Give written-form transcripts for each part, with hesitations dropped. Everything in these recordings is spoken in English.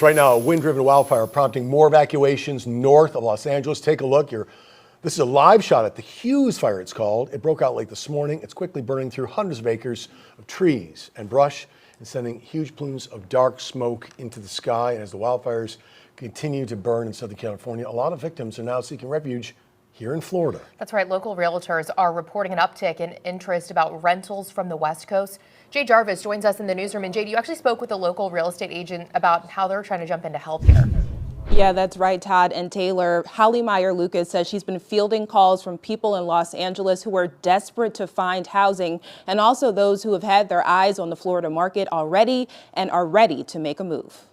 Right now, a wind-driven wildfire prompting more evacuations north of Los Angeles. Take a look here. This is a live shot at the Hughes fire, it's called. It broke out late this morning. It's quickly burning through hundreds of acres of trees and brush and sending huge plumes of dark smoke into the sky. And as the wildfires continue to burn in Southern California, a lot of victims are now seeking refuge here in Florida. That's right. Local realtors are reporting an uptick in interest about rentals from the West Coast. Jay Jarvis joins us in the newsroom. And Jade, you actually spoke with a local real estate agent about how they're trying to jump in to help here. Yeah, that's right, Todd and Taylor. Holly Meyer Lucas says she's been fielding calls from people in Los Angeles who are desperate to find housing, and also those who have had their eyes on the Florida market already and are ready to make a move.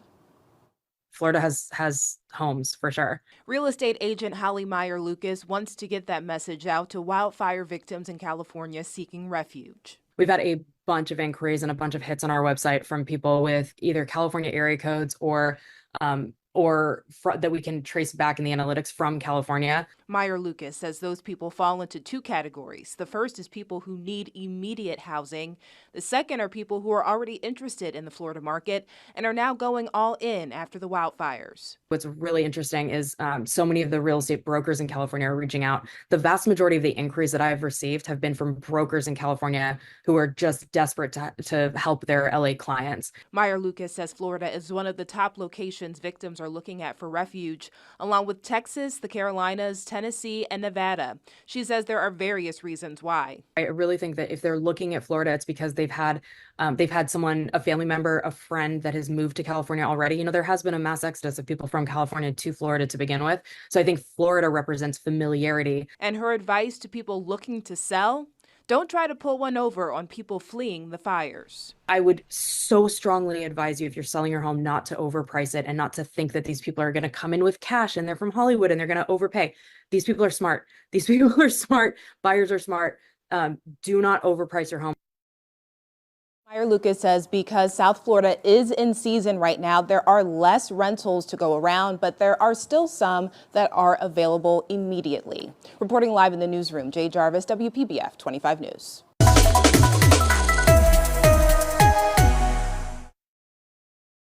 Florida has homes for sure. Real estate agent Holly Meyer Lucas wants to get that message out to wildfire victims in California seeking refuge. We've had a bunch of inquiries and a bunch of hits on our website from people with either California area codes or that we can trace back in the analytics from California. Meyer Lucas says those people fall into two categories. The first is people who need immediate housing. The second are people who are already interested in the Florida market and are now going all in after the wildfires. What's really interesting is so many of the real estate brokers in California are reaching out. The vast majority of the inquiries that I've received have been from brokers in California who are just desperate to help their LA clients. Meyer Lucas says Florida is one of the top locations victims are looking at for refuge, along with Texas, the Carolinas, Tennessee, and Nevada. She says there are various reasons why. I really think that if they're looking at Florida, it's because they've had someone, a family member, a friend that has moved to California already. You know, there has been a mass exodus of people from California to Florida to begin with. So I think Florida represents familiarity. And her advice to people looking to sell: don't try to pull one over on people fleeing the fires. I would so strongly advise you, if you're selling your home, not to overprice it and not to think that these people are going to come in with cash and they're from Hollywood and they're going to overpay. These people are smart. These people are smart. Buyers are smart. Do not overprice your home. Meyer Lucas says because South Florida is in season right now, there are less rentals to go around, but there are still some that are available immediately. Reporting live in the newsroom, Jay Jarvis, WPBF 25 News.